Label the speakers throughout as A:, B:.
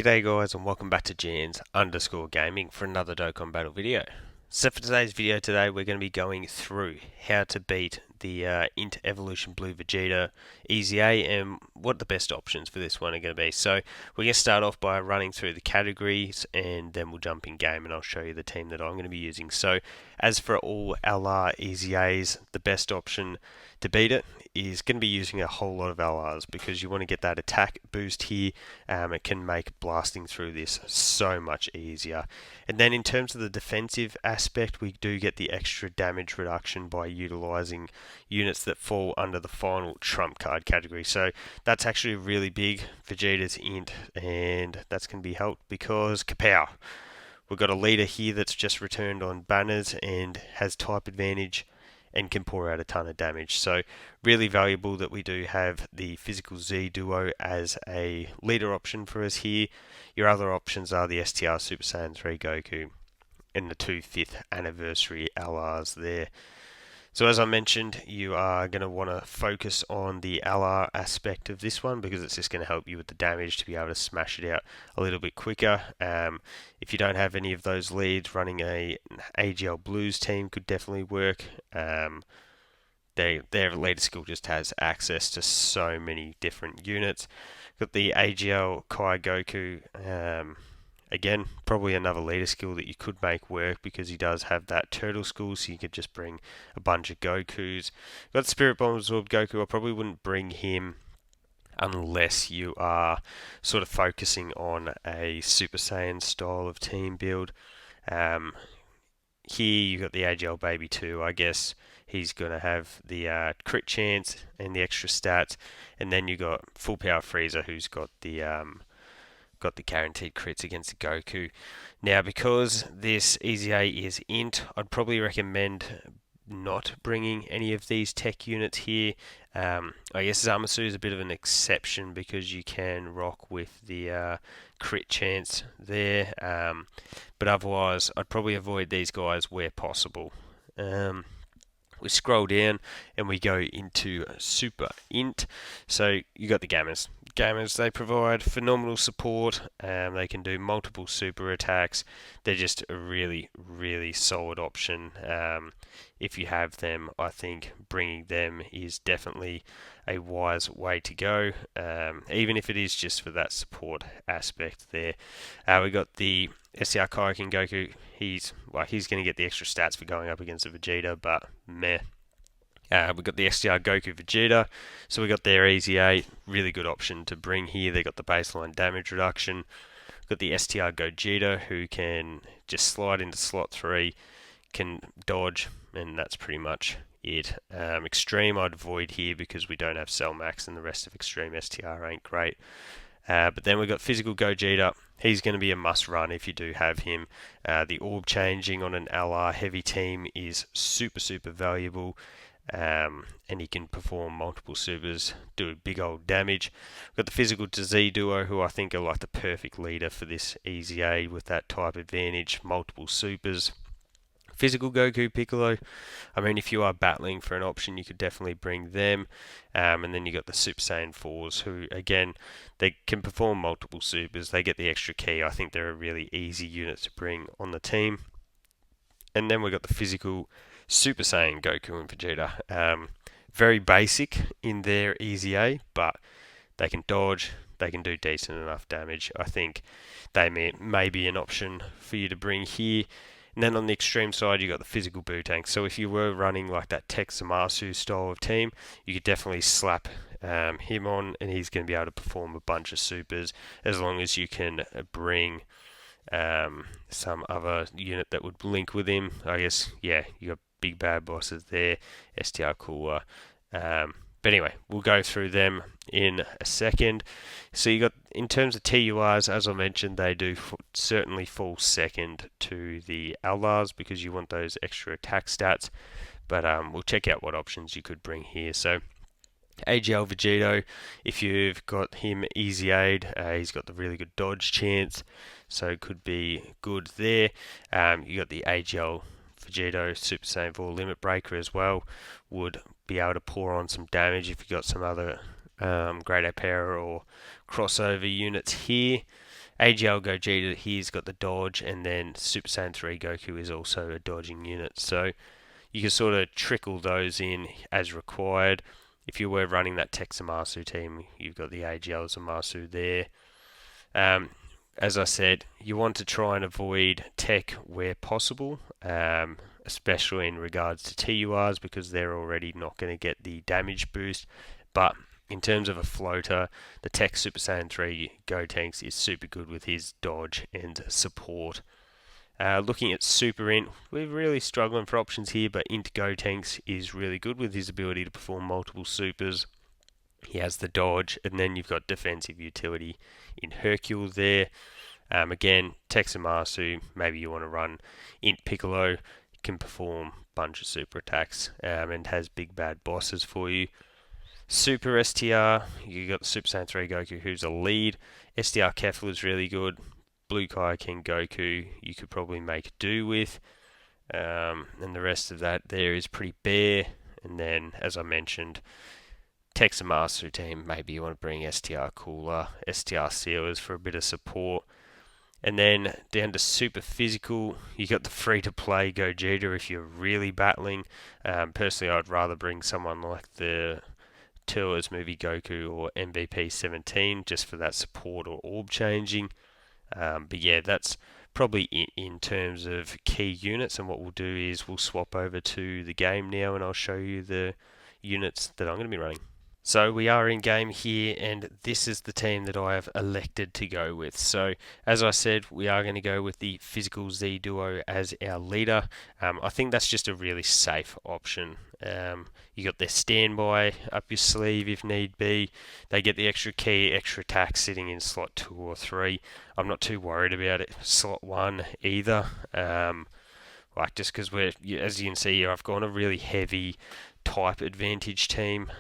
A: G'day guys and welcome back to Jans_Gaming for another Dokkan Battle video. So for today's video we're going to be going through how to beat the INT Evolution Blue Vegeta EZA and what the best options for this one are going to be. So we're going to start off by running through the categories and then we'll jump in game and I'll show you the team that I'm going to be using. So as for all LR EZAs, the best option to beat it is going to be using a whole lot of LRs because you want to get that attack boost here. It can make blasting through this so much easier. And then in terms of the defensive aspect, we do get the extra damage reduction by utilizing units that fall under the final trump card category. So that's actually really big for Vegeta's int, and that's going to be helped because kapow! We've got a leader here that's just returned on banners and has type advantage and can pour out a ton of damage. So really valuable that we do have the physical Z duo as a leader option for us here. Your other options are the STR Super Saiyan 3 Goku and the two 5th anniversary LRs there. So as I mentioned, you are going to want to focus on the LR aspect of this one because it's just going to help you with the damage to be able to smash it out a little bit quicker. If you don't have any of those leads, running an AGL Blues team could definitely work. Their leader skill just has access to so many different units. Got the AGL Kai Goku. Again, probably another leader skill that you could make work because he does have that turtle skill, so you could just bring a bunch of Gokus. Got Spirit Bomb Absorbed Goku. I probably wouldn't bring him unless you are sort of focusing on a Super Saiyan style of team build. Here you got the AGL Baby 2. I guess he's going to have the crit chance and the extra stats, and then you got Full Power Frieza, who's got the guaranteed crits against Goku. Now, because this EZA is int, I'd probably recommend not bringing any of these tech units here. I guess Zamasu is a bit of an exception because you can rock with the crit chance there, but otherwise I'd probably avoid these guys where possible. We scroll down and we go into Super Int. So you got the Gammas. Gammas, they provide phenomenal support. They can do multiple super attacks. They're just a really, really solid option. If you have them, I think bringing them is definitely a wise way to go, even if it is just for that support aspect there. We got the SCR Kaioken Goku. He's going to get the extra stats for going up against a Vegeta, but meh. We've got the STR Goku Vegeta, so we got their EZA, really good option to bring here. They got the baseline damage reduction. We've got the STR Gogeta, who can just slide into slot 3, can dodge, and that's pretty much it. Extreme I'd avoid here because we don't have Cell Max and the rest of Extreme STR ain't great. But then we've got Physical Gogeta. He's going to be a must run if you do have him. The orb changing on an LR heavy team is super, super valuable. And he can perform multiple supers, do big old damage. We've got the Physical to Z duo, who I think are like the perfect leader for this EZA with that type advantage, multiple supers. Physical Goku Piccolo, I mean, if you are battling for an option, you could definitely bring them. And then you got the Super Saiyan 4s, who, again, they can perform multiple supers. They get the extra key. I think they're a really easy unit to bring on the team. And then we got the Physical Super Saiyan Goku and Vegeta. Very basic in their EZA, but they can dodge, they can do decent enough damage. I think they may be an option for you to bring here. And then on the extreme side, you got the Physical Boo-Tank. So if you were running like that Tech Zamasu style of team, you could definitely slap him on, and he's going to be able to perform a bunch of supers as long as you can bring some other unit that would link with him. I guess, yeah, you got big bad bosses there, STR Cooler. But anyway, we'll go through them in a second. So you got, in terms of TURs, as I mentioned, they do certainly fall second to the LRs because you want those extra attack stats. But we'll check out what options you could bring here. So AGL Vegeta, if you've got him EZA'd, he's got the really good dodge chance, so it could be good there. You got the AGL Vegeta Super Saiyan 4 Limit Breaker as well, would be able to pour on some damage if you got some other Great Ape Power or crossover units here. AGL Gogeta, he's got the dodge, and then Super Saiyan 3 Goku is also a dodging unit. So you can sort of trickle those in as required. If you were running that Tech Zamasu team, you've got the AGL Zamasu there. As I said, you want to try and avoid tech where possible, especially in regards to TURs, because they're already not going to get the damage boost. But in terms of a floater, the Tech Super Saiyan 3 Gotenks is super good with his dodge and support. Looking at Super Int, we're really struggling for options here, but Int Gotenks is really good with his ability to perform multiple supers. He has the dodge, and then you've got defensive utility in Hercule there. Again, Texamasu, maybe you want to run Int Piccolo, can perform a bunch of super attacks and has big bad bosses for you. Super STR, you got the Super Saiyan 3 Goku, who's a lead. STR Kefla is really good. Blue Kaioken Goku, you could probably make do with. And the rest of that there is pretty bare. And then, as I mentioned, Texamasu team, maybe you want to bring STR Cooler, STR Sealers for a bit of support. And then down to super physical, you got the free-to-play Gogeta if you're really battling. Personally, I'd rather bring someone like the Tours movie Goku or MVP 17 just for that support or orb changing. But yeah, that's probably in terms of key units. And what we'll do is we'll swap over to the game now, and I'll show you the units that I'm going to be running. So we are in game here, and this is the team that I have elected to go with. So as I said, we are going to go with the Physical Z Duo as our leader. I think that's just a really safe option. You got their standby up your sleeve if need be. They get the extra key, extra attack sitting in slot 2 or 3. I'm not too worried about it. Slot 1 either. Just because as you can see here, I've gone a really heavy type advantage team.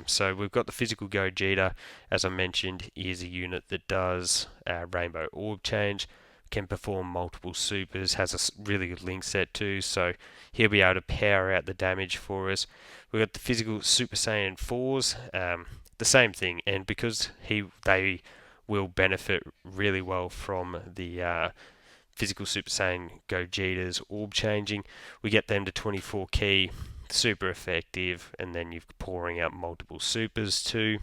A: So we've got the Physical Gogeta, as I mentioned, is a unit that does Rainbow Orb Change, can perform multiple supers, has a really good link set too, so he'll be able to power out the damage for us. We've got the Physical Super Saiyan 4s, the same thing, and because they will benefit really well from the Physical Super Saiyan Gogeta's orb changing, we get them to 24 key, super effective, and then you're pouring out multiple supers too.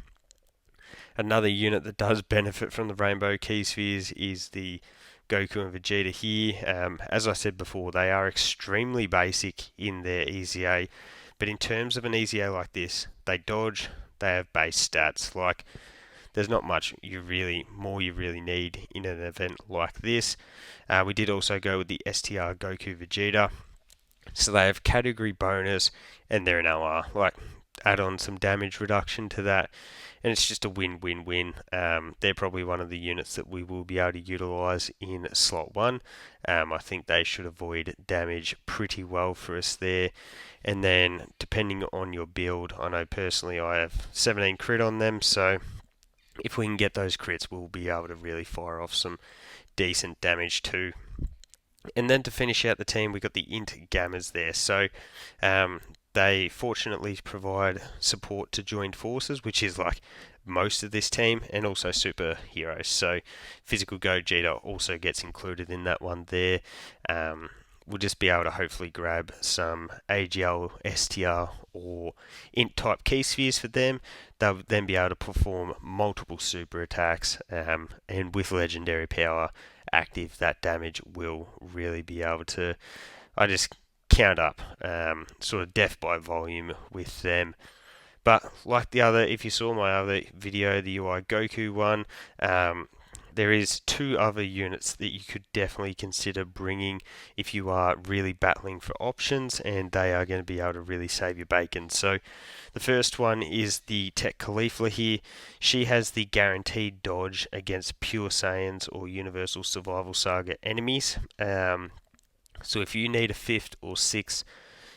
A: Another unit that does benefit from the Rainbow Key Spheres is the Goku and Vegeta here. As I said before, they are extremely basic in their EZA, but in terms of an EZA like this, they dodge, they have base stats. Like, there's not much you really need in an event like this. We did also go with the STR Goku Vegeta. So they have category bonus, and they're an LR. Like, add on some damage reduction to that, and it's just a win-win-win. They're probably one of the units that we will be able to utilise in slot 1. I think they should avoid damage pretty well for us there. And then, depending on your build, I know personally I have 17 crit on them, so if we can get those crits, we'll be able to really fire off some decent damage too. And then to finish out the team, we've got the INT Gammas there. So they fortunately provide support to joined forces, which is like most of this team, and also superheroes. So Physical Gogeta also gets included in that one there. We'll just be able to hopefully grab some AGL, STR, or INT type key spheres for them. They'll then be able to perform multiple super attacks, and with legendary power active, that damage will really be able to, count up, sort of death by volume with them. But like if you saw my other video, the UI Goku one, there is 2 other units that you could definitely consider bringing if you are really battling for options, and they are going to be able to really save your bacon. So the first one is the Tech Caulifla here. She has the guaranteed dodge against Pure Saiyans or Universal Survival Saga enemies. So if you need a 5th or 6th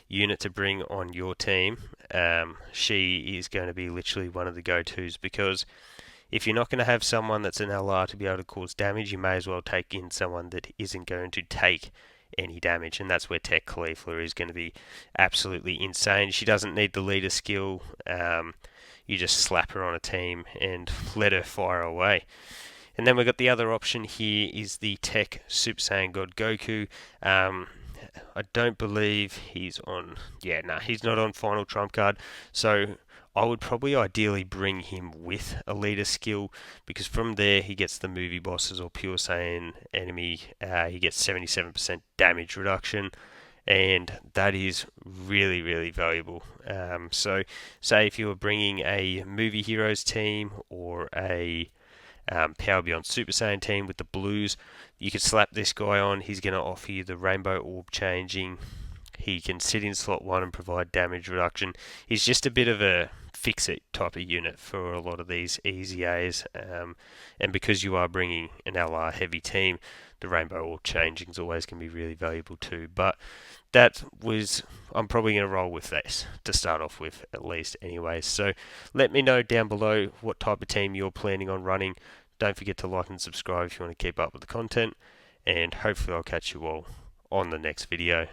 A: unit to bring on your team, she is going to be literally one of the go-tos, because if you're not going to have someone that's an LR to be able to cause damage, you may as well take in someone that isn't going to take any damage, and that's where Tech Caulifla is going to be absolutely insane. She doesn't need the leader skill. You just slap her on a team and let her fire away. And then we've got the other option here is the Tech Super Saiyan God Goku. I don't believe he's on. Yeah, no, he's not on Final Trump Card. So I would probably ideally bring him with a leader skill, because from there he gets the movie bosses or pure Saiyan enemy. He gets 77% damage reduction, and that is really, really valuable. So, say if you were bringing a movie heroes team or a Power Beyond Super Saiyan team with the blues, you could slap this guy on. He's going to offer you the rainbow orb changing. He can sit in slot 1 and provide damage reduction. He's just a bit of a fix-it type of unit for a lot of these EZAs. And because you are bringing an LR heavy team, the rainbow orb changing is always going to be really valuable too. But I'm probably going to roll with this to start off with, at least anyway. So let me know down below what type of team you're planning on running. Don't forget to like and subscribe if you want to keep up with the content, and hopefully I'll catch you all on the next video.